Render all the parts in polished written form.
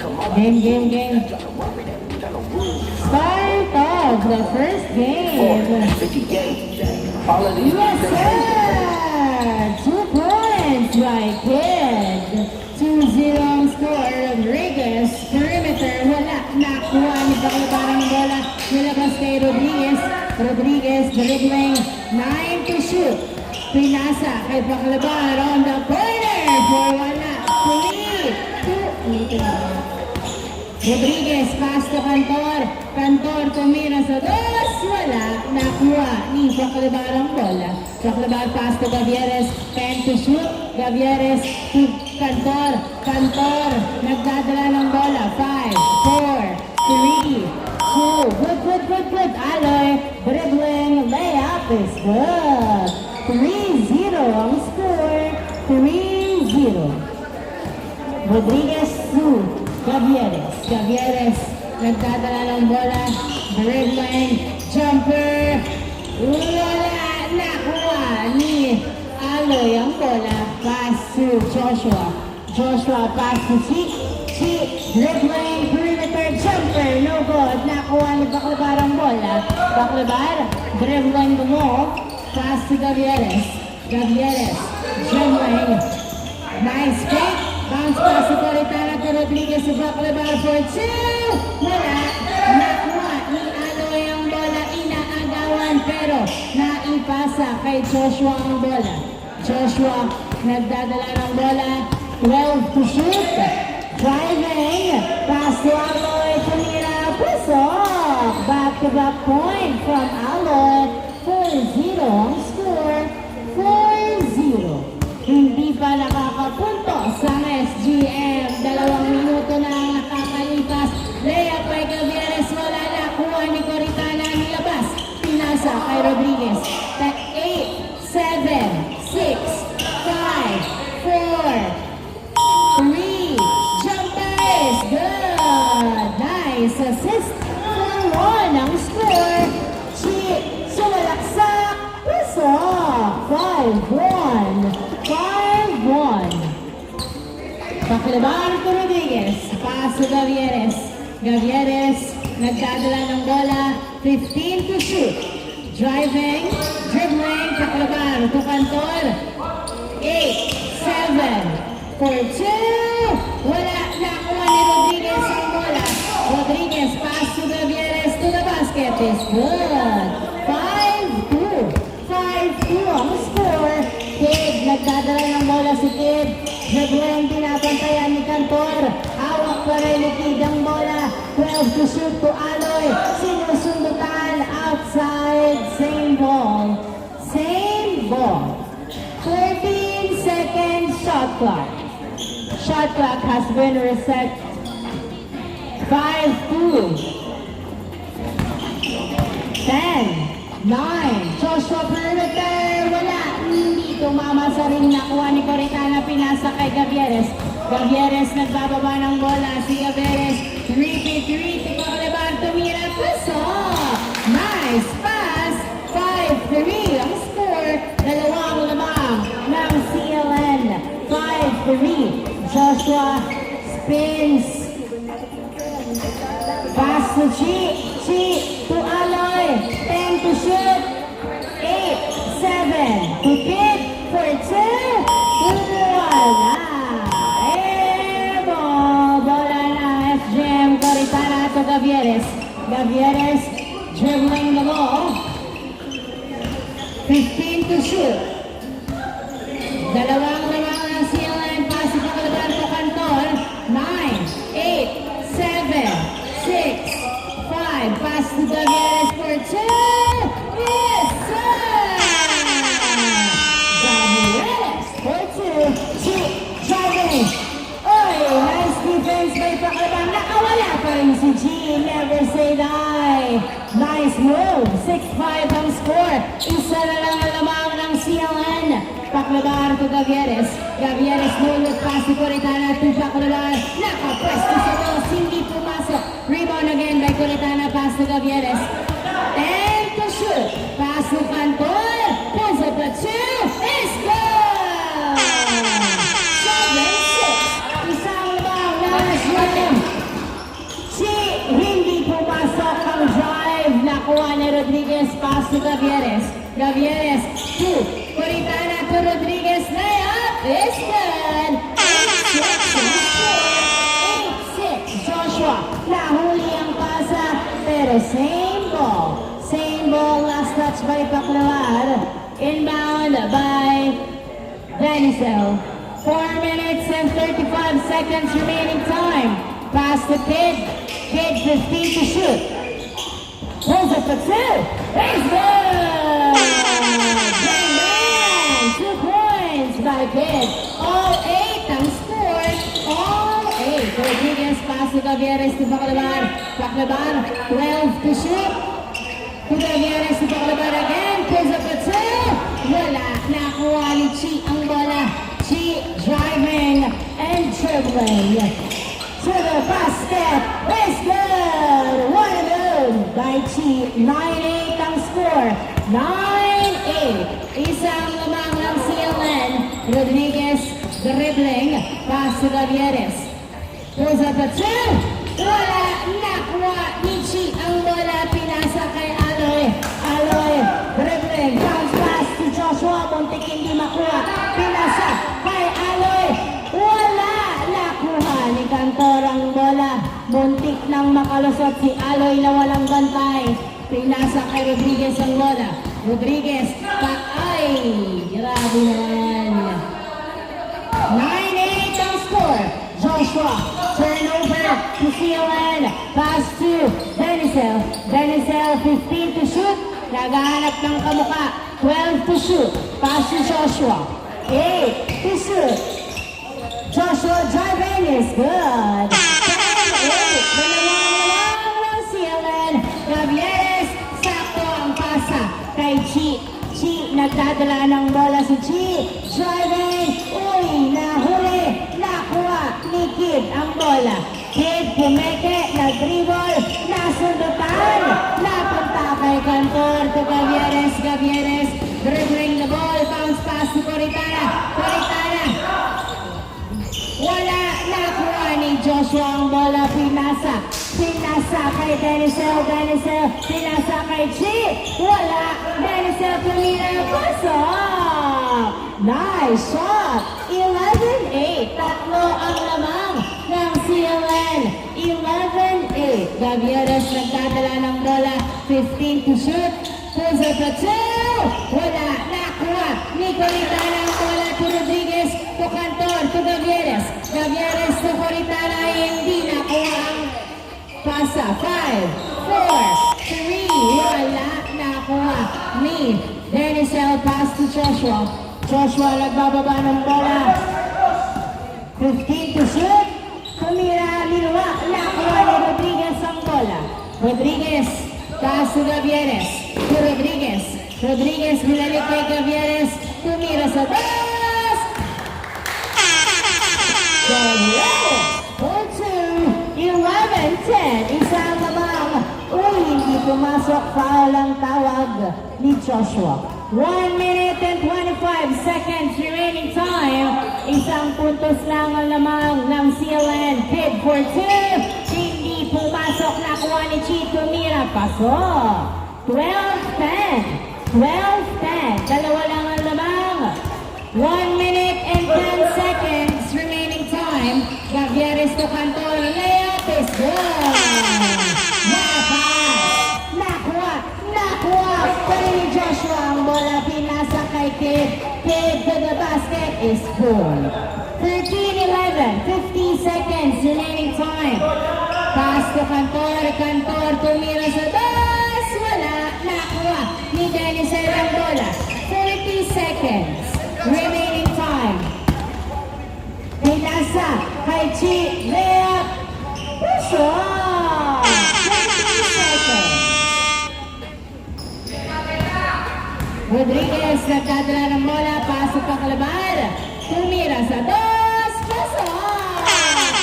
Game. Start of the first game. Yes, sir! 2 points by Kid. 2-0 ang score. Rodriguez, perimeter, wala. Nakuha ni Baclabarang bola. Nilabas kay Rodriguez. Rodriguez dribbling, 9 to shoot. Pinasa kay Baclabar on the corner for wala. 3-2. Rodriguez, pass to Cantor. Cantor tumira sa dos. Wala. Nakuha ni Baclabar ang bola. Baclabar pass to Gavieres. 10 to shoot. Gavieres to Cantor. Cantor nagdadala ng bola. 5, 4, 3, 2. Good. Aloy. Dribbling. Layup is good. 3-0 ang score. 3-0. Rodriguez to Gavieres nagdadala ng bola, dribbling, jumper, wala, nakuha ni Aloy ang bola, pass to Joshua pass to Chi, dribbling, perimeter, jumper, no good, nakuha ni Baclabar ang bola, Baclabar, dribbling mo, pass to Gavieres, dribbling, nice pick. Bounce pass sa Coritana to Rodriguez sa Baclabar for 2. Wala. Nakuha ni Aloy ang bola. Inaagawan pero naipasa kay Joshua ang bola. Joshua nagdadala ng bola. 12 to shoot. Driving. Pass to Aloy. Tumira. Pusok. Back-to-back point from Aloy. 4-0 ang score. 4-0. Hindi pa nakakapunto sa SGM. 2 minuto na ang nakakalipas. Layup kay Gavieres. Wala na. Kuha ni Coritana. Nilabas. Pinasa kay Rodriguez. 8, 7, 6, 5, 4, 3. Jumper is good. Nice assist for 1 ang score. Sumalaksak. Pusok. 5-1. Baclabar to Rodriguez. Pass to Gavieres. Gavieres nagdadala ng bola. 15 to shoot. Driving. Dribbling. Baclabar to Cantor. 8, 7, for 2. Wala. Nakuha ni Rodriguez ang bola. Rodriguez pass to Gavieres to the basket. Is good. 5-2. 5-2 ang score. Kid. Nagdadala ng bola si Kid. Dribbling, pinapantayan ni Cantor. Hawak pa rin ni Kid ang bola. 12 to shoot to Aloy. Sinusundutan outside. Same ball. 13 seconds shot clock. Shot clock has been reset. 5-2. 10, 9. Joshua perimeter. Wala. Hindi tumama sa ring. Nakuha ni Coritana. Pinasa kay Gavieres. Gavieres nagbababa ng bola. Si Gavieres. 3-3. Baclabar tumira. Pusok. Nice pass. 5-3 ang score. 2 lamang ng CLN. 5-3. Joshua spins. Pass to Chi to Aloy. 10 to shoot. 8, 7 to Kid for 2. Wala. Bola na SGM. Coritana to Gavieres. Gavieres dribbling the ball. 15 to shoot. 2 lamang ng CLN. Pass to Baclabar to Cantor. 9, 8, 7, 6, 5. Pass to Gavieres for 2. Yes, sir! Gavieres for 2. Driving. Oy, nice defense by Baclabar. Nakawala pa rin si G. Never say die. Nice move. 6-5 ang score. Isa na lang ang lamang ng CLN. Baclabar to Gavieres. Gavieres nulot pass to Coritana to Baclabar. Nakapwesto sa dos. Hindi pumasok. Rebound again by Coritana. Pass to Gavieres. 10 to shoot. Pass to Cantor. Pulls up a 2. Is good! 7-6. Isang lamang na SGM. nakuha ni Rodriguez, pass to Gavieres. Gavieres to Coritana to Rodriguez, layup is good. 8-6 Joshua, nahuli ang pasa, pero same ball, last touch by Paclavar, inbound by Denisel. 4 minutes and 35 seconds remaining time. Pass to Kid. Kid 15 to shoot. Pulls up for two. It's good! Bang, bang! 2 points by Kid. All 8 ang score. All 8. Rodriguez pass to Gavieres to Paclavar. Paclavar 12 to shoot. To Gavieres to Paclavar again. Pulls up for two. Wala. Nakuha ni Chi ang bola. Chi driving and dribbling to the basket. It's good! One and good by Chi. 9-8 ang score. 9-8. Isang lamang ng CLN. Rodriguez dribbling. Pass to Gavieres. Pulls up a two. Wala. Nakuha ni Chi ang bola. Pinasa kay Aloy. Aloy dribbling. Bounce pass to Joshua. Muntik hindi makuha. Pinasa kay Aloy. Wala. Nakuha ni Cantor ang bola. Muntik nang makalusot si Aloy na walang bantay. Pinasa kay Rodriguez ang bola. Rodriguez ay. Grabe naman. 9-8 ang score. Joshua, turnover to CLN. Pass to Denisel. Denisel 15 to shoot. Nagahanap ng kamuka. 12 to shoot. Pass to Joshua. 8 to shoot. Joshua driving is good. 10-8. Dalawang ng CLN. Gavieres, sakto ang pasa kay Chi. Chi, nagdadala ng bola si Chi. Driving. Uy, nahuli. Nakuha ni Kid ang bola. Kid, pumeke, nag-dribble, nasundutan. Napunta kay Cantor to Gavieres. Gavieres, dribbling the ball. Bounce pass to Coritana. Coritana. Wala. Nakuha ni Joshua ang bola. Pinasa. Pinasa kay Denisel. Denisel. Pinasa kay Chi. Wala. Denisel tumira. Pasok. Nice shot. 11-8. Tatlo ang lamang ng CLN. 11-8. Gavieres nagdadala ng bola. 15 to shoot. Pulls up a two. Wala. Nakuha ni Coritana ang bola to Rodriguez. To Cantor. To Gavieres. Gavieres to Coritana. Hindi nakuha ang pasa. 5, 4, 3. Wala. Nakuha ni Denisel. Pass to Joshua. Joshua nagbababa ng bola. 15 to shoot. Tumira, Lilwa. Nakuha ni Rodriguez ang bola. Rodriguez. Pass to Gavieres. To Rodriguez. Rodriguez binalik kay Gavieres. Tumira sa taas. Gavieres. 4-2. 11-10. Isang lamang. Uy, hindi pumasok. Foul ang tawag ni Joshua. 1 minute and 25 seconds remaining time. Isang puntos lang ang lamang ng CLN. Kid for two. Hindi pumasok. Nakuha ni Chito Mira. Pasok. 12-10. 12-10. Dalawa lang ang lamang. 1 minute and 10 seconds remaining time. Gavieres to Cantor. Layup is good. Nakuha. Nakuha. Pero ni Joshua ang bola. Pinasa kay Kid. Kid to the basket is good. 13-11. 50 seconds remaining time. Pass to Cantor. Cantor tumira sa das. Wala. Nakuha ni Denisel ang bola. 40 seconds remaining time. Pinasa kay Chi. Layup. Puso. 20 seconds. Rodriguez nagdadala ng bola. Pasok pa Paclavar. Tumira sa dos. Pasok.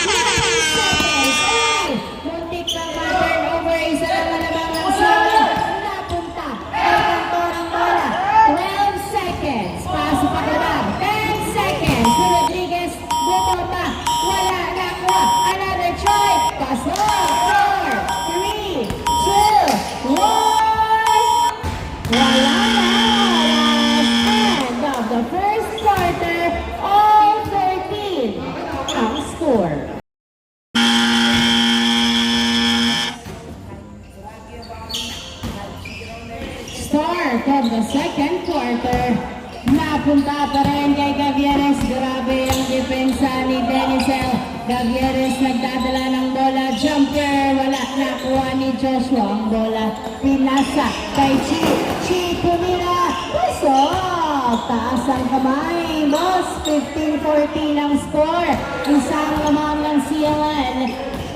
20 seconds. Ay! Muntik kang ma-turnover. Isa lang malamang ang sila. Napunta. Kay Cantor ang bola. 12 seconds. Pasok pa Paclavar. 10 seconds. Si Rodriguez bumaba. Wala. Nakuha. Another try. Pasok. 4, 3, 2, 1. of the second quarter. Napunta pa rin kay Gavieres. Grabe ang depensa ni Denzel. Gavieres nagdadala ng bola. Jumper. Wala nakuha ni Joshua ang bola. Pinasa kay Chi. Chi tumira. Pasok. Taas ang kamay. Boss, 15-14 ang score. Isang lamang ng CLN.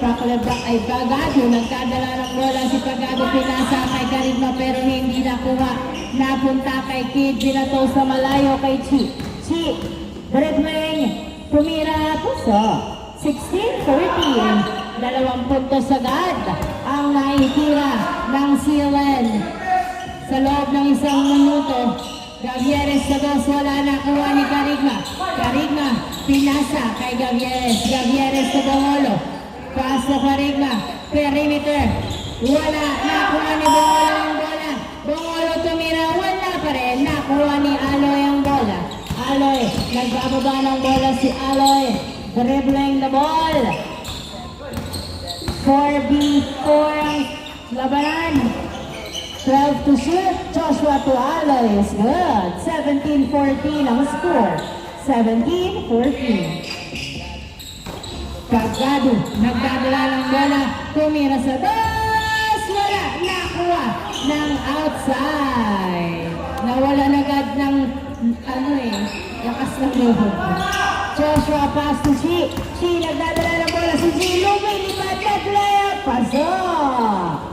Pakalabak ay Pagado. Nagdadala ng bola si Pagado. Pinasa kay Karigma pero hindi nakuha. Napunta kay Kid. Binato sa malayo kay Chi. Chi. Dribbling. Tumira. Pasok. 16-14. 2 puntos agad ang naitira ng CLN. Sa loob ng isang minuto, Gavieres sa dos, wala na kuha ni Carigma. Carigma, pinasa kay Gavieres. Gavieres sa Bongolo. Pass na Carigma. Perimeter. Wala na kuha ni Bongolo ang bola. Bongolo tumira. Wala pa rin. Nakuha ni Aloy ang bola. Aloy. Nagbababa ng bola si Aloy. Dribbling the ball. 4v4 ang labanan. 12 to shoot. Joshua to Aloy is good. 17-14 ang score. 17-14. Pagado. Nagdadala ng bola. Tumira sa dos. Wala. Nakuha ng outside. Nawala agad ng lakas ng lubog. Joshua pass to Chi. Chi nagdadala ng bola. Si Chi lumilipad na layup. Pasok.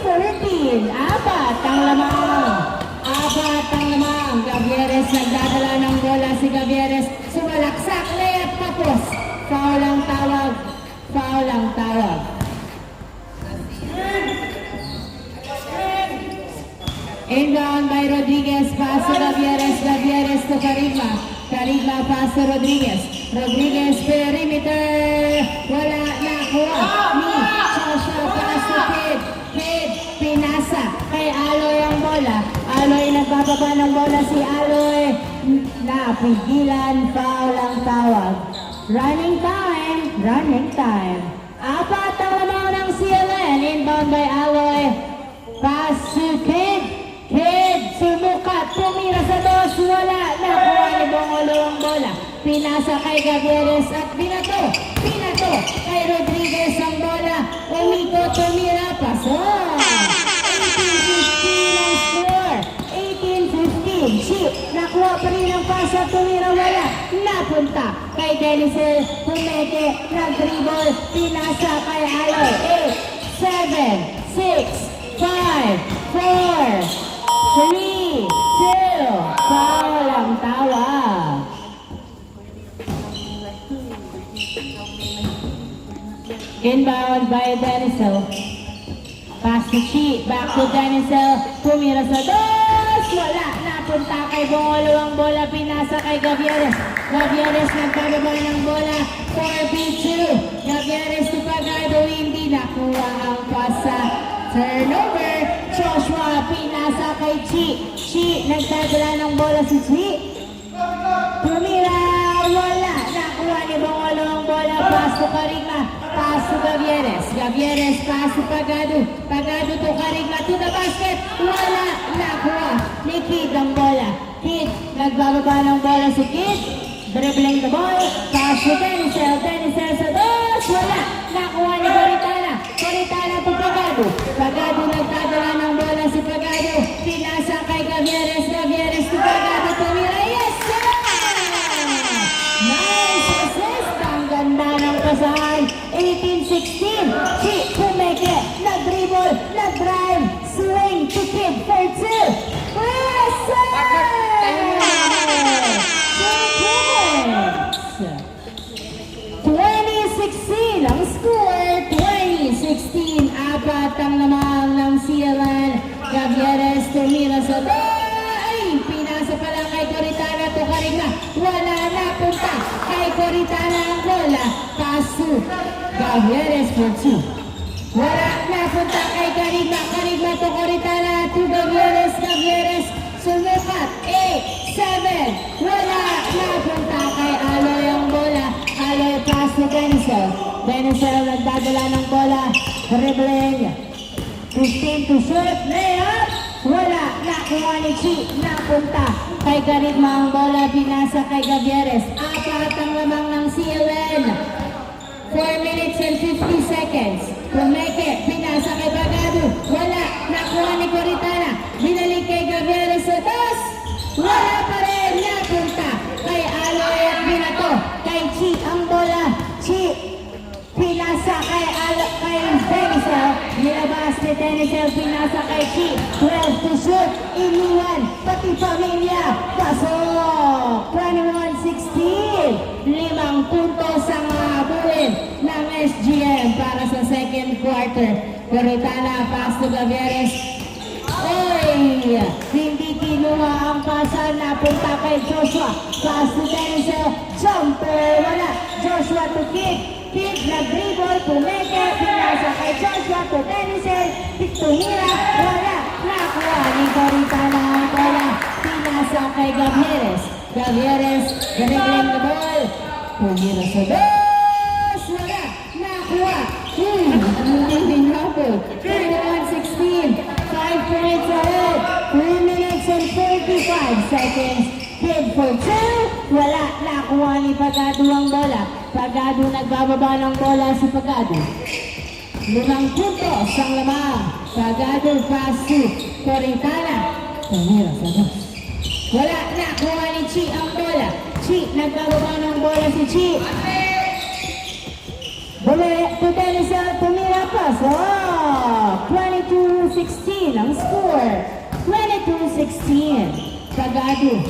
18-14. Apat ang lamang. Gavieres nagdadala ng bola. Si Gavieres sumalaksak. Layup tapos. Foul ang tawag. Inbound by Rodriguez. Pass to Gavieres. Gavieres to Carigma. Carigma pass to Rodriguez. Rodriguez perimeter. Wala nakuha ni Joshua. Pass to Kid. Kid pinasa kay Aloy ang bola. Aloy nagbababa ng bola si Aloy. Napigilan. Foul ang tawag. Running time. Apat ang lamang ng CLN. Inbound by Aloy. Pass to Kid. Kid, sumukat, tumira sa dos, wala. Nakuha ni Bongolo ang bola. Pinasa kay Gavieres at binato kay Rodriguez ang bola. Umiko, tumira, pasok. 18-15 ang score. 18-15. Chip, nakuha pa rin ang pasa, tumira, wala. Napunta kay Denzel, pumeke, nag-dribble, pinasa kay Aloy. 8, 7, 6, 5, 4, 3, 2, foul ang tawag. Inbound by Denzel. Pass to Chi, back to Denzel. Tumira sa dos. Wala. Napunta kay Bongolo ang bola. Pinasa kay Gavieres. Gavieres nagpababa ng bola. 4v2. Gavieres to Pagado. Hindi nakuha ang pasa. Turnover. Joshua pinasa kay Chi. Chi nagdadala ng bola si Chi. Tumira. Wala. Nakuha ni Bongolo ang bola. Pass to Carigma. Pass to Gavieres. Gavieres pass to Pagado. Pagado to Carigma to the basket. Wala. Nakuha ni Kid ang bola. Kid. Nagbababa ng bola si Kid. Dribbling the ball. Pass to Denzel. Denzel sa dos. Wala. Nakuha ni Coritana. Coritana to Pagado. Pagado nagdadala ng bola si Pagado. Pinasa kay Gavieres. Gavieres to Pagado. Tumira. Yes, sir! Nice assist. Ang ganda ng pasahan. 18-16. Chi pumeke. Nag-dribble. Nag-drive. Swing to Kid for 2. Yes, sir! 20-16 ang score. 20-16. Apat ang lamang ng CLN. Gavieres tumira sa day. Pinasa pa lang kay Coritana to Carigma. Wala na punta kay Coritana ang bola. Pasu. Gavieres for 2. Wala na punta kay Carigma. Carigma to Coritana to Gavieres. Gavieres sumukat. 8, 7. Wala na punta kay Aloy ang bola. Aloy pass to Denzel. Denzel nagdadala ng bola. Dribbling. 15 to shoot. Layup. Wala, nakuha ni Chi, napunta kay Garigma ang bola, pinasa kay Gavieres. Apat ang lamang ng CLN. 4 minutes and 50 seconds. Pumeke, pinasa kay Bagado. Wala, nakuha ni Coritana. Binalik kay Gavieres sa dos. Wala pa rin, napunta kay Aloy at binato. Kay Chi ang bola. Chi, pinasa kay Denisel. Nilabas ni Denisel, pinasa kay Chi. 12 to shoot. Iniwan, pati pamilya. Pasok. 21-16. 5 puntos ang habulin ng SGM para sa second quarter. Coritana, pass to Gavieres. Oy! Hindi kinuha ang pasa, napunta kay Joshua. Pass to Denisel. Jumper, wala. Joshua to kick. Kick, nag-dribble, pumeke, pinasa kay Joshua to Denisel. Tumira, wala. Nakuha ni Coritana ang bola. Pinasa kay Gavieres. Gavieres, dribbling the ball. Pumira sa dos. Wala. Nakuha. Hindi hinapon. 21-16. 5 points ahead. 3 minutes and 45 seconds. Kid for 2. Wala. Nakuha ni Pagado ang bola. Pagado nagbababa ng bola si Pagado. 5 puntos ang lamang. Pagado pass to Coritana. Pumira sa dos. Wala. Nakuha ni Chi ang bola. Chi. Nagbababa ng bola si Chi. Bola to Denisel. Tumira pa. So, 22-16 ang score. 22-16. Pagado.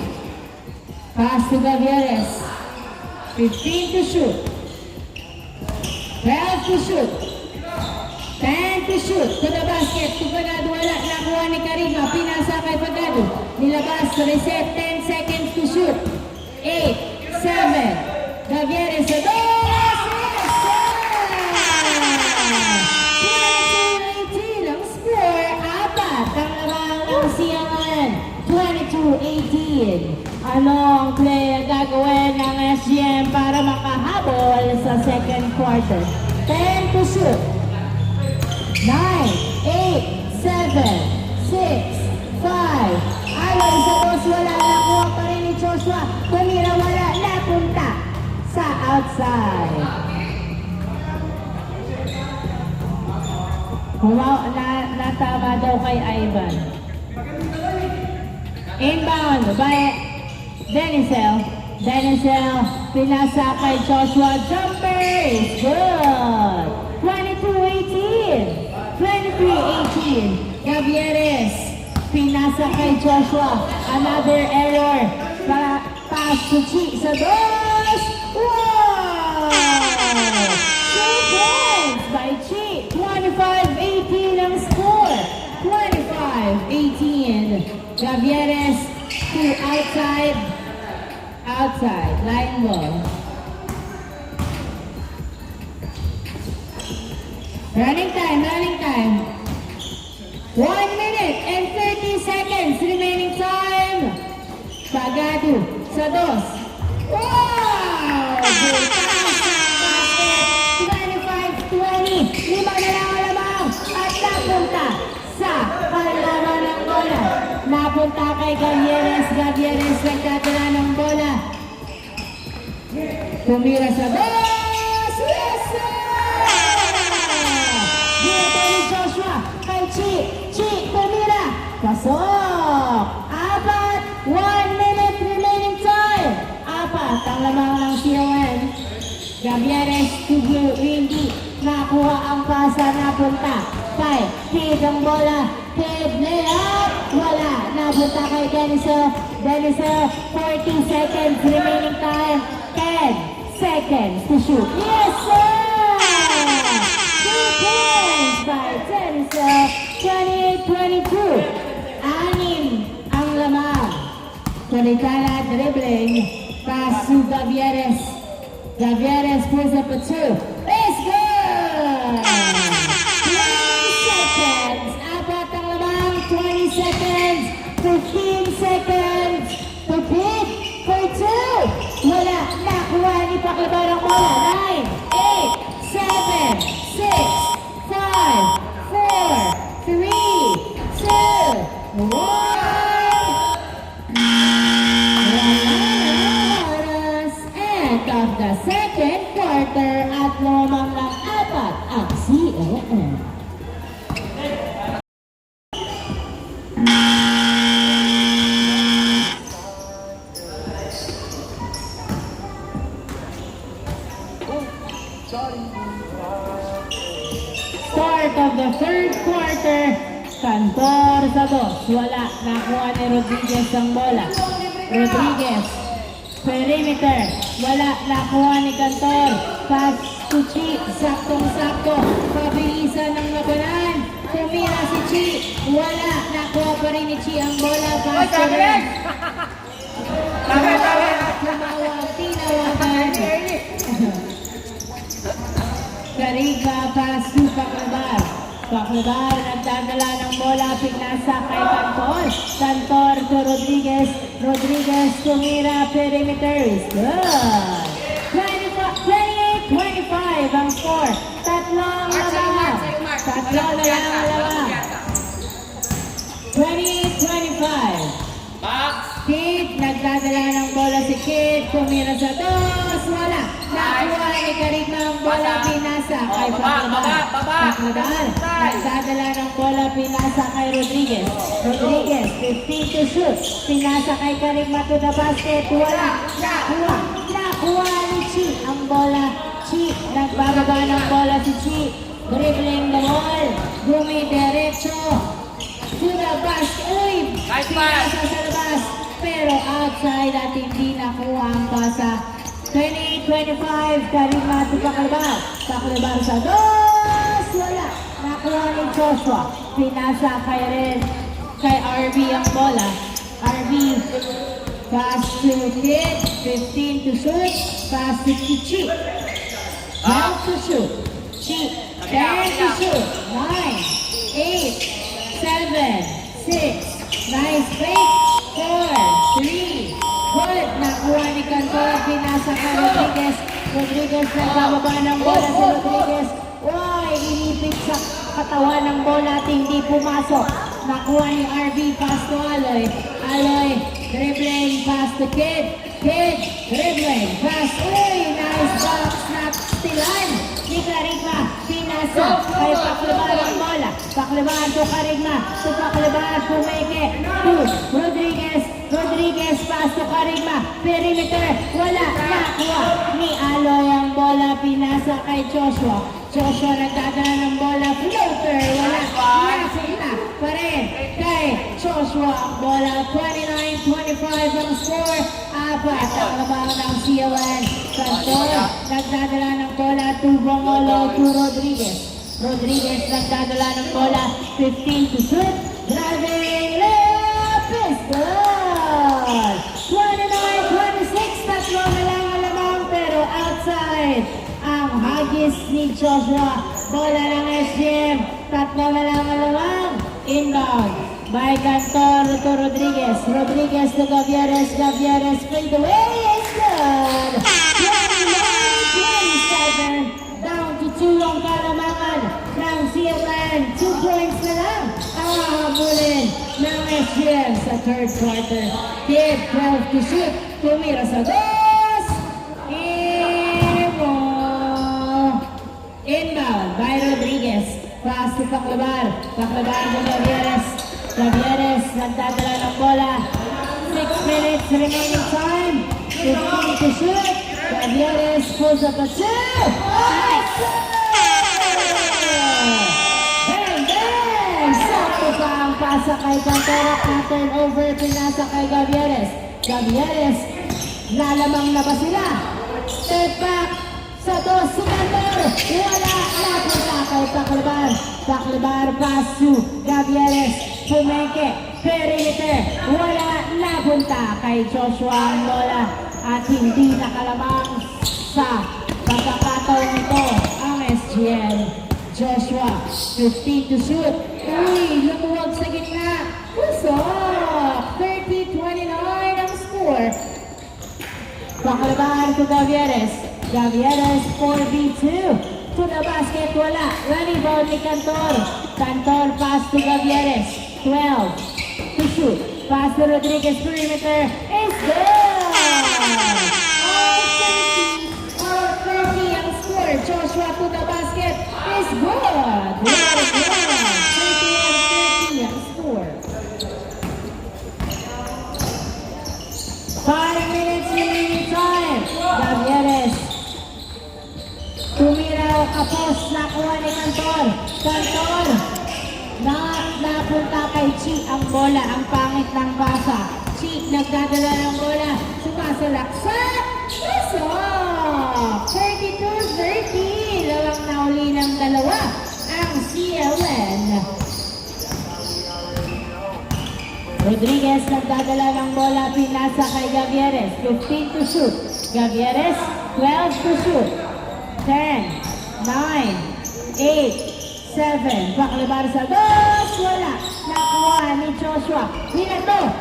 Pass to Gavieres. 15 to shoot. 12 to shoot. 10 to shoot. To the basket. To Pagado. Wala. Nakuha ni Garigma. Pinasa kay Pagado. Nilabas. Reset. 10 seconds to shoot. 8, 7. Gavieres sa dos. CLN 22-18. Ano ang play na gagawin ng SGM para makahabol sa second quarter? 10 to shoot. 9, 8, 7, 6, 5. Aloy sa dos, wala. Nakuha pa rin ni Joshua. Tumira, wala. Napunta sa outside. Natama daw kay Ivan. Inbound by Denisel. Denisel, pinasa kay Joshua. Jumper is good. 22-18. 23-18. Gavieres, pinasa kay Joshua. Another error. Pass to Chi sa dos. Wow! 2 points by Chi. 25-18 ang score. 25-18. Gavieres to outside. Outside. Line ball. Running time. 1 minute and 30 seconds remaining time. Pagado sa dos. Wow! Good pass. Basket. 25-20. 5 na lang ang lamang. At napunta sa kalaban ng bola. Napunta kay Gavieres. Gavieres nagkatala ng bola. Tumira sa dos. Yes, sir! Dito ni Joshua. Kay Chi. Chi, tumira. Pasok. 4. 1 minute remaining time. 4 ang lamang ng CLN. Gavieres to Windy. Nakuha ang pasa, napunta kay Kid ang bola. Kid layup. Wala. Napunta kay Denisel. Denisel, 40 seconds remaining time. 10 seconds to shoot. Yes, sir! 2 points by Denisel. 28-22. 6 ang lamang. Coritana dribbling. Pass to Gavieres. Gavieres pulls up a 2. It's good! 20 seconds. 4 ang lamang. 20 seconds. 15 seconds. To pick for 2. Wala. Nakuha ni Pakibar ang bola. 9, 8, 7, 6, 5, 4, 3, 2, 1. start of the third quarter. Cantor sa dos. Wala. Nakuha ni Rodriguez ang bola. Rodriguez. Perimeter. Wala. Nakuha ni Cantor. Pass to Chi. Saktong-sakto. Pabilisan ng labanan. Tumira si Chi. Wala. Nakuha pa rin ni Chi ang bola. Pass to rin. Tumawag. Tinawagan. Cariga pass to Paclabar. Paclabar nagdadala ng bola. Pinasa kay Cantor. Cantor to Rodriguez. Rodriguez tumira. Perimeter is good. 28-25 ang score. Tatlong laban. Tatlong laban. 28-25. Kid, nagdadala ng bola si Kid, tumira sa dos, wala. Nakuha ni Karigma ang bola, pinasa kay Paclabar. Paclabar, nagdadala ng bola, pinasa kay Rodriguez. Rodriguez, 15 to shoot, pinasa kay Karigma to the basket, wala. Nakuha ni Chi ang bola. Chi, nagbababa ng bola si Chi, dribbling the ball, dumidiretso. To the basket, uy! Pinasa sa labas. Pero outside at hindi nakuha ang pasa. 28-25, Karigma to Paclabar. Paclabar sa dos, wala. Nakuha ni Joshua. Pinasa kay RB ang bola. RB, pass to Kid, 15 to shoot. Pass to Chi. 12 to shoot. Chi, 10 to shoot. 9, 8, 7, 6, nice fake. 4, 3, good. Nakuha ni Cantor, pinasa ka Rodriguez. Rodriguez nagbababa ng bola sa Rodriguez. Uy, inipit sa katawan ng bola at hindi pumasok. Nakuha ni RB, pass to Aloy. Aloy, dribbling, pass to Kid. Kid, dribbling, pass. Uy, nice box, stilan ni Karigma. Pinasa kay Paclabar ang bola. Paclabar to Karigma. To Paclabar, Pumeke. To Rodriguez. Rodriguez, pass to Karigma. Perimeter, wala. Nakuha ni Aloy ang bola. Pinasa kay Joshua. Joshua nagdadala ng bola. Floater, wala. Nasunta pa rin kay Joshua ang bola. 29-25 ang score. Apat ang labaw ng CLN. Cantor, nagdadala ng bola. To Bongolo, to Rodriguez. Rodriguez nagdadala ng bola. 15 to shoot. Driving layup is good. 29-26. Tatlo na lang ang lamang pero outside ang hagis ni Joshua. Bola ng SGM. Tatlo na lang ang lamang. Inbound by Cantor to Rodriguez. Rodriguez to Gavieres. Gavieres fade away. It's good. 29-27. Down to 2 ang kalamangan ng CLN. 2 points na lang ang hahabulin ng SGM sa third quarter. Kid, 12 to shoot. Tumira sa dos. Inbound by Rodriguez. Pass to Paclabar. Paclabar to Gavieres. Gavieres nagdadala ng bola. 6 minutes remaining time. 15 to shoot. Gavieres pulls up a 2. Bang, bang! Sakto pa ang pasa kay Cantor. Turnover, pinasa kay Gavieres. Gavieres, lalamang na ba sila? Step back sa dos, si Cantor. Wala, napunta kay Paclabar. Paclabar, pass to Gavieres. Pumeke, perimeter. Wala, napunta kay Joshua ang bola. At hindi nakalamang sa pagkakataon nito ang SGN. Joshua, 15 to shoot. Uy, lumuwag sa gitna. Pusok! 30-29 ang score. Paclabar to Gavieres. Gavieres 4v2. To the basket, wala. Rebound ni Cantor. Cantor pass to Gavieres. 12 to shoot. Pass to Rodriguez, perimeter. It's good! All 30 ang score. Joshua to the basket. It's good! Well done. 31-30 ang score. 5 minutes remaining time. Gavieres. Tumira o kapos. Nakuha ni Cantor. Cantor. Napunta kay Chi ang bola. Ang pangit ng basa. Chi nagdadala ng bola. Sumasalaksak. Pasok! 32-30. Lawang nauli ng dalawa. Ang CLN. Rodriguez nagdadala ng bola. Pinasa kay Gavieres. 15 to shoot. Gavieres, 12 to shoot. 10, 9, 8, 7. Baklibar sa dos. Wala. Nakuha ni Joshua.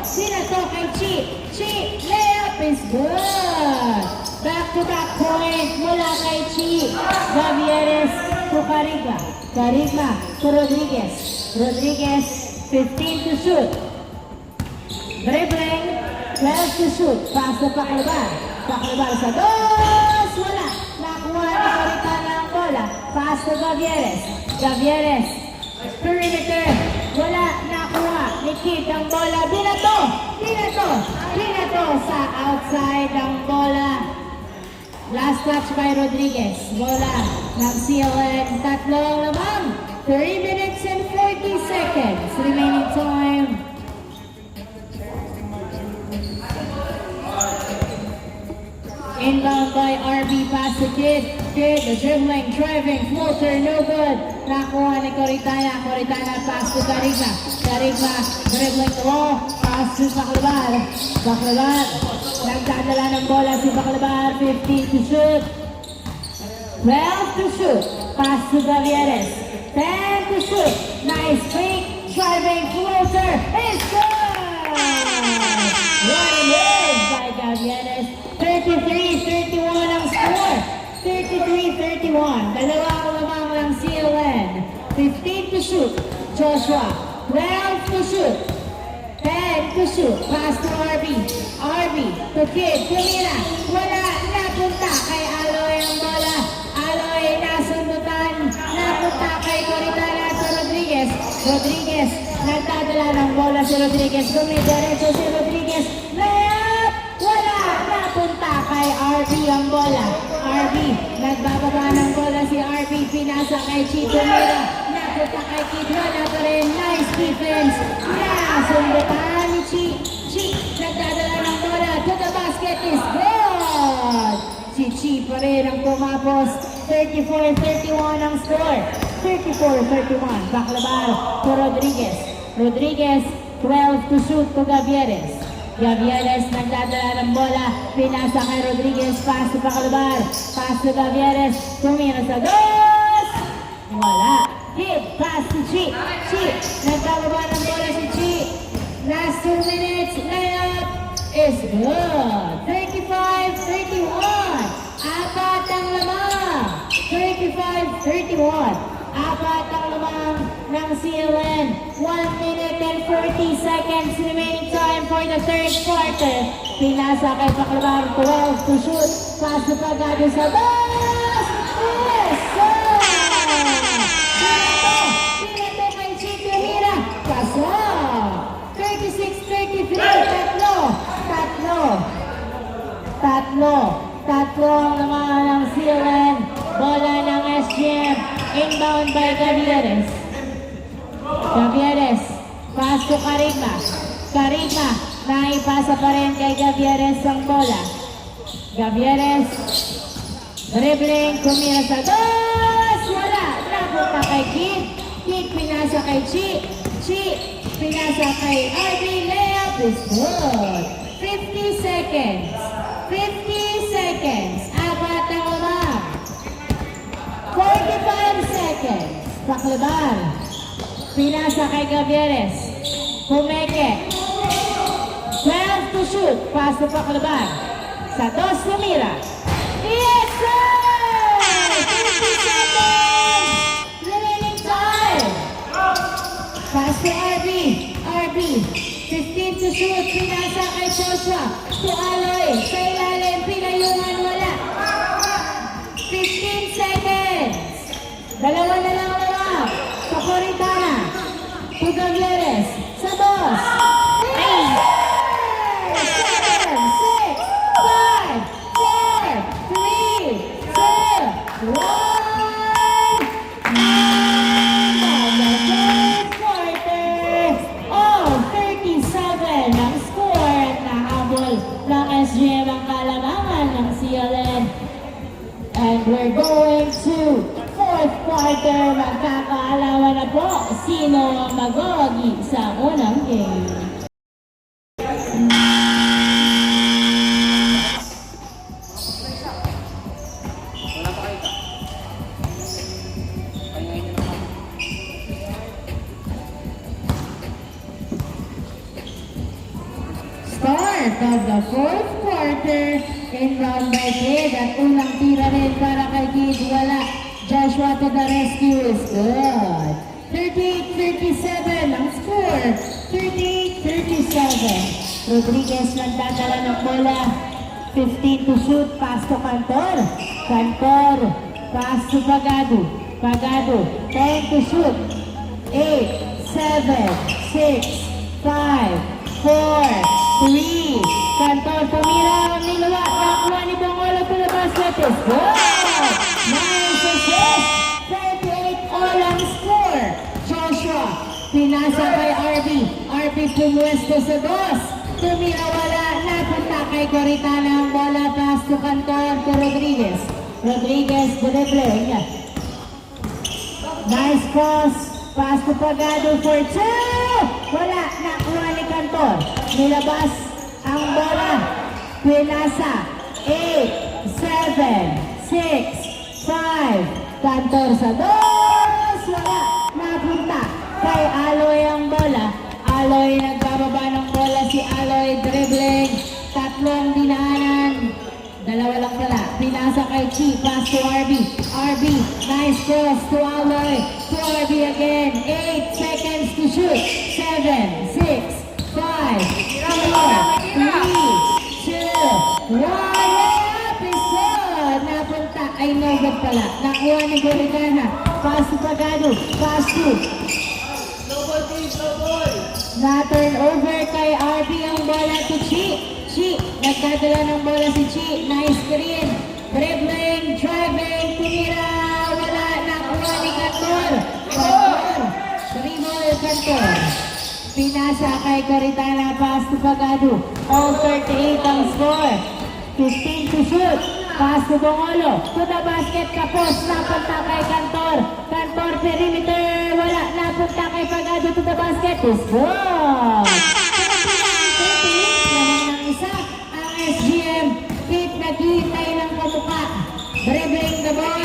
Sinato kay Chi. Chi, layup is good. Back-to-back point mula kay Chi. Gavieres to Carigma. Carigma to Rodriguez. Rodriguez, 15 to shoot. Dribbling, 12 to shoot. Pass to Baklibar. Baklibar sa dos. Wala. Nakuha ni Coritana ang bola. Pass to Gavieres. Gavieres. Perimeter. Wala. Nakuha ni Kid ang bola. Binato sa outside ang bola. Last touch by Rodriguez. Bola ng CLN. Tatlong lamang. 3 minutes and 40 seconds. Remaining time. Inbound by RB pass to Kid. Kid, the dribbling, driving, floater, no good. Nakuha ni Coritana. Coritana pass to Carigma. Carigma, dribbling the ball. Pass to Baklibar. Baklibar, nagdadala ng bola si Baklibar. 15 to shoot. 12 to shoot. Pass to Gavieres. 10 to shoot. Nice fake. Driving, floater. It's good! What a move by Gavieres. 33-31 ang score. 33-31. Dalawang lamang ng CLN. 15 to shoot. Joshua. 12 to shoot. 10 to shoot. Pass to RB. RB to Kid. Tumira. Wala. Napunta kay Aloy ang bola. Aloy nasundutan. Napunta kay Coritana sa Rodriguez. Rodriguez. Nagdadala ng bola si Rodriguez. Dumidiretso si Rodriguez. Layup! Wala! Napunta kay RB ang bola. RB. Nagbababa ng bola si RB. Pinasa kay Chito Mira. Napunta kay Kid. Wala pa rin. Nice defense. Nasundutan ni Chi. Chi. Nagdadala ng bola. To the basket is good! Si Chi pa rin ang pumapos. 34-31 ang score. 34-31. Baklibar to Rodriguez. Rodriguez, 12 to shoot to Gavieres. Gavieres nagdadala ng bola. Pinasa kay Rodriguez. Pass to Baklibar. Pass to Gavieres. Tumira sa dos. Wala. Kid. Pass to Chi. Chi. Nagdababa ng bola si Chi. Last 2 minutes. Layup is good. 35-31. Apat ang lamang. 35-31. Apat ang lamang ng CLN. 1 minute and 40 seconds remaining time for the third quarter. Pinasa kay Baklibar. 12 to shoot. Pass to Pagado sa dos. Yes, sir! Pinato kay Chito Mira. Pasok. 36-33. Tatlo ang naman ng CLN. Bola ng SGM. Inbound by Gavieres. Gavieres. Pass to Carigma. Carigma. Naipasa pa rin kay Gavieres ang bola. Gavieres. Dribbling. Tumira sa dos. Wala. Napunta kay Kid. Kid pinasa kay Chi. Chi. Pinasa kay RB. Layup is good. 50 seconds. 50 seconds. Apat ang lamang. 45 seconds. Baklibar. Pinasa kay Gavieres. Pumeke. 12 to shoot. Pass to Baklibar. Sa dos tumira. Yes, sir! 50 seconds. Remaining time. Pass to RB. RB. 15 to shoot. Pinasa kay Joshua. To Aloy. Sa ilalim. Pinayungan. Wala. 15 seconds. Dalawa na lang naman. Sa Coritana. To Gavieres. Sa dos. 8, 7, 6, 5, 4, 3, 2, 1. Magkakaalaman na po sino ang magwawagi sa unang game. Start of the fourth quarter in round by Kid at unang tira rin para kay Kid, wala. Joshua to the rescue is good. 38-37 ang score. 38-37. Rodriguez nagdadala ng bola. 15 to shoot, pass to Cantor. Cantor, pass to Pagado. Pagado, 10 to shoot. 8, 7, 6, 5, 4, 3. Cantor tumira ang nilawa. Nakuha ni Bongolo to the basket is good. Nice assist. 38 all ang score. Joshua, pinasa kay RB. RB pumuesto sa dos. Tumira wala. Napunta kay Coritana ang bola. Pass to Cantor to Rodriguez. Rodriguez dribbling. Nice cross. Pass to Pagado for two. Wala. Nakuha ni Cantor. Nilabas ang bola. Pinasa. 8, 7, 6, 5. Cantor sa dos. Wala. Napunta kay Aloy ang bola. Aloy nagbababa ng bola. Si Aloy dribbling. Tatlong dinaanan. Dalawa lang pala. Pinasa kay Chi. Pass to RB. RB. Nice cross to Aloy. To RB again. 8 seconds to shoot. 7, 6, 5, 4, 3, 2, 1. Layup is good. Napunta. Ay, no good pala. Nakuha ni Gorigana. Pass to Pagado. Pass to. Na-turn over kay RB ang bola to Chi. Chi. Nagdadala ng bola si Chi. Nice screen. Dribbling. Driving. Tumira. Wala. Nakuha ni Cantor. Cantor. Dribble Cantor. Pinasa kay Coritana. Pass to Pagado. All 38 ang score. 15 to shoot. Pass to Bongolo. To the basket. Kapos. Napunta kay Cantor. Cantor perimeter. Wala. Napunta kay Pagado to the basket. Is good. 38 naman ng isa. Ang SGM. Kate naghihintay ng kamuka. Dribbling the ball.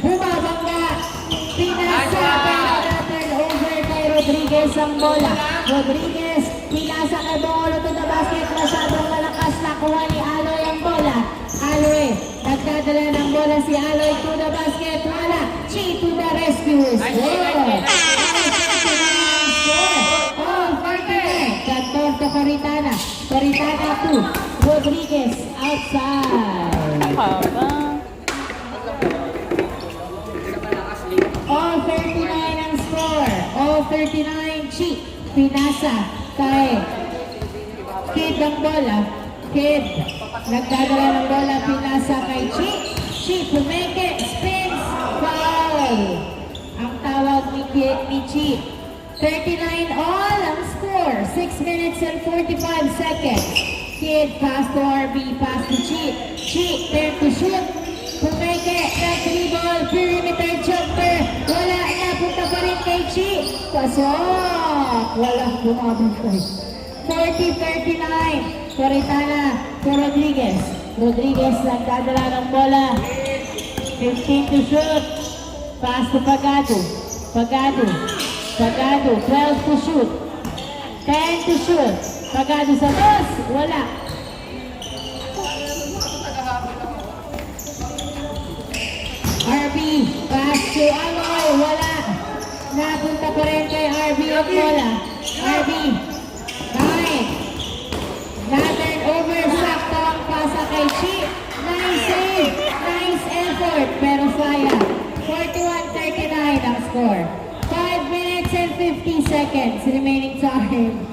Bumabangga. Pinasa. Pero na-turn over kay Rodriguez ang bola. Rodriguez. Pinasa kay Bongolo to the basket. Masyadong malakas. Nakuha ni Aloy ang bola. Aloy. Nagdadala ng bola si Aloy to the basket. Wala. Chi to the rescue. Good. Oh, 49. Cantor to Coritana. Coritana to Rodriguez. Outside. All 39 ang score. All 39. Chi. Pinasa kay Kid ang bola. Kid. Nagdadala ng bola. Pinasa kay Chi. Chi. Pumeke. Spins. Foul. Ang tawag ni Kid ni Chi. 39 all ang score. 6 minutes and 45 seconds. Kid. Pass to RB. Pass to Chi. Chi. Turn to shoot. Pumeke. Nag-dribble. Perimeter jumper. Wala. Napunta pa rin kay Chi. Pasok. Walang bumabantay. 40-39. Coritana to Rodriguez. Rodriguez nagdadala ng bola. 15 to shoot. Pass to Pagado. Pagado. Pagado. 12 to shoot. 10 to shoot. Pagado sa dos. Wala. RB. Pass to Aloy. Wala. Napunta pa rin kay RB ang bola. RB. Nine. Na-turn over. Sakto ang pasa kay Chi. Nice save. Nice effort. Pero sayang. 41-39 ang score. 5 minutes and 50 seconds remaining time.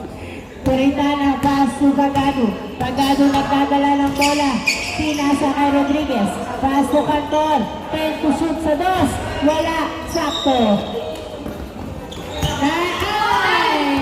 Coritana pass to Pagado. Pagado nagdadala ng bola. Pinasa kay Rodriguez. Pass to Cantor. 10 to shoot sa dos. Wala. Sakto.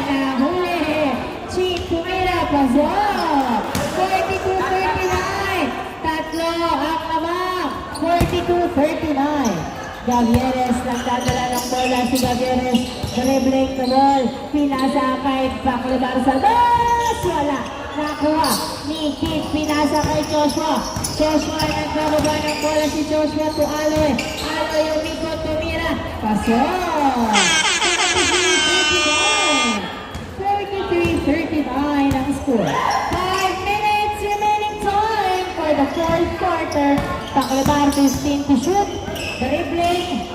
Nahuli. Chi tumira. Pasok. 42-39. Tatlo ang abang. 42-39. Gavieres, nagdadala ng bola si Gavieres. Dribbling the ball. Pinasa kay Paclebar sa dos. Wala. Nakuha ni Kit. Pinasa kay Joshua. Joshua, nagkababa ng bola si Joshua to Aloy. Aloy yung ikot, tumira. Pasok! 43-39 ang score. 5 minutes remaining time for the fourth quarter. Paclebar 15 to shoot. Dribbling.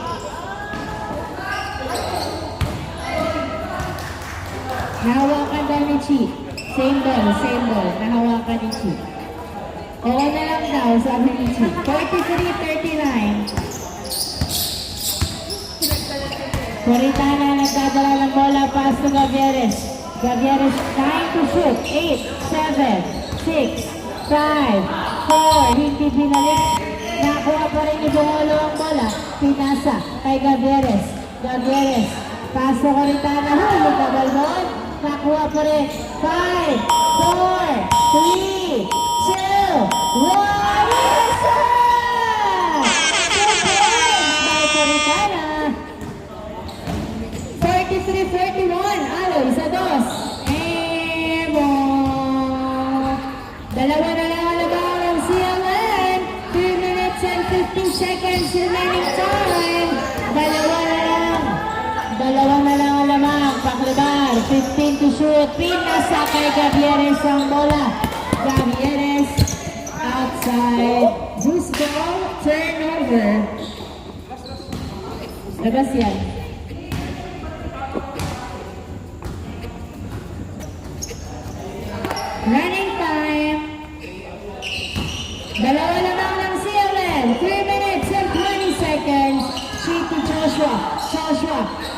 Nahawakan daw ni Chi. Same ball. Nahawakan ni Chi. Oo na lang daw, sabi ni Chi. 43-39. Coritana nagdadala ng bola, pass to Gavieres. Gavieres 9 to shoot. 8, 7, 6, 5, 4. Hindi binalik. Nakuha pa rin ni Bongolo ang bola. Pinasa kay Gavieres. Gavieres. Paso Coritana. Hulog na balbon. Nakuha pa rin. 5, 4, 3, 2, 1. Isa! 2 points by Coritana. 43-41. Aloy sa dos. Dalawa na lang ang laban ng CLN. 3 minutes and 15 seconds remaining time. Dalawa na lang ang laban. Paclebar, 15 to shoot. Pinasa kay Gavieres ang bola. Gavieres outside. Who's ball? Turnover. Labas yan. Running time. Dalawa lamang ng CLN. 3 minutes and 20 seconds. Sheet to Joshua.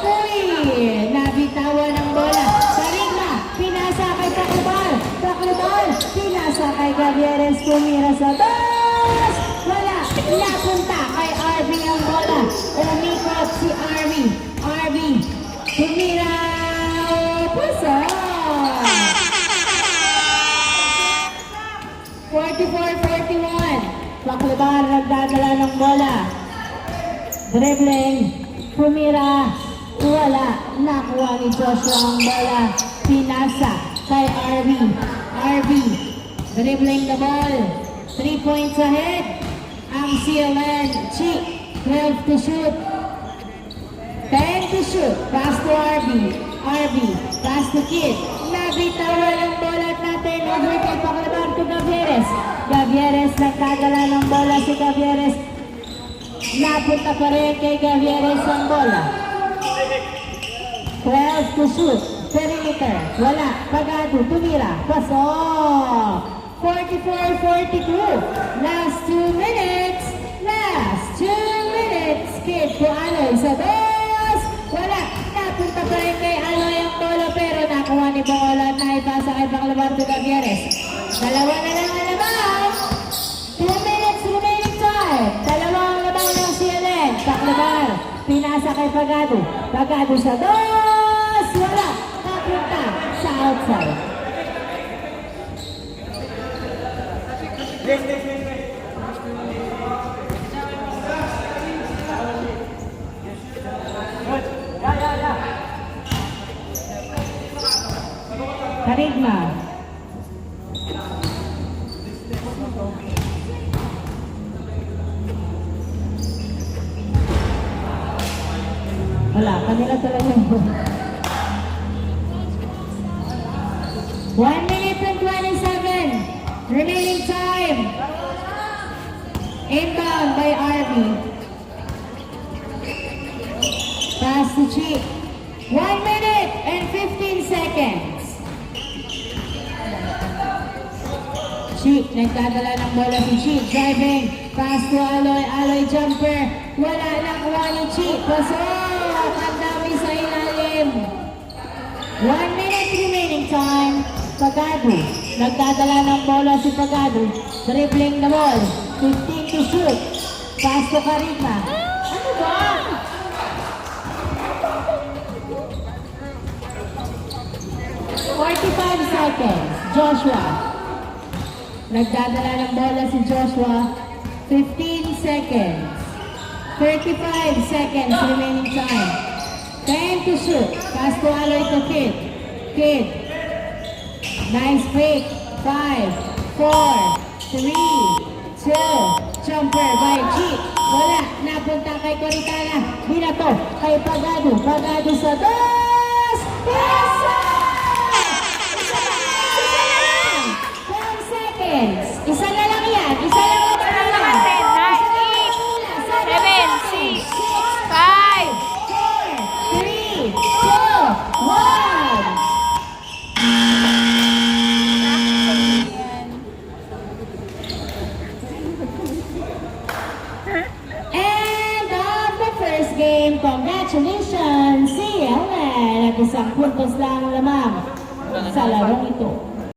Uy! Nabitawan ng bola. Sarigma. Pinasa kay Paclebar. Pinasa kay Gavieres. Tumira sa dos. Wala. Napunta kay RV ang bola. Umikot si RV. Tumira. Puso. 44-41. Paclebar nagdadala ng bola. Dribbling. Pumira. Wala. Nakuha ni Joshua ang bola. Pinasa kay RV. Dribbling the ball. 3 points ahead. Ang CLN. Chi. 12 to shoot. 10 to shoot. Pass to RV. Pass to Kid. Nabitawan ang bola natin. Over kay Paclebar to Gavieres. Gavieres nagkadala ng bola si Gavieres. Napunta pa rin kay Gavieres ang bola. 12 to shoot. Perimeter. Wala. Pagado. Tumira. Pasok. 44-42. Last 2 minutes. Kid to Aloy sa dos. Wala. Napunta pa rin kay Aloy ang bola pero nakuha ni Bongolo at naipasa kay Paclebar to Gavieres. Dalawa na lang ang labang. 2 minutes remaining time. Dalawa ang labang ng CLN. Paclebar. Pinasa kay Pagado. Sa dos. Wala. Napunta sa outside. Karigma. Wala, kanila talaga yung 1 minute and 27 remaining time. Inbound by RV. Pass to Chi. 1 minute and 15 seconds. Chi, nagdadala ng bola si Chi. Driving. Pass to Aloy jumper. Wala lang kuha ni Chi. Pasok. Ang dami sa ilalim. 1 minute remaining time. Pagado. Nagdadala ng bola si Pagado. Dribbling the ball. 15 to shoot. Pass to Karigma. Ano ba? "45 seconds. Joshua. Nagdadala ng bola si Joshua. 15 seconds. 35 seconds remaining time. 10 to shoot. Pass to Aloy to Kid. Kid. Nice fake. 5, 4, 3, 2. Jumper by G. Wala. Napunta kay Coritana. Binato kay Pagado. Pagado sa dos. Isa! Isa lang! 12 seconds. Isa na lang yan. Isa lang ang pangalan. 7, 6, 5. 4, 3, 2, 1. End of the first game. Congratulations, CLN! At isang puntos lang lamang sa larong ito.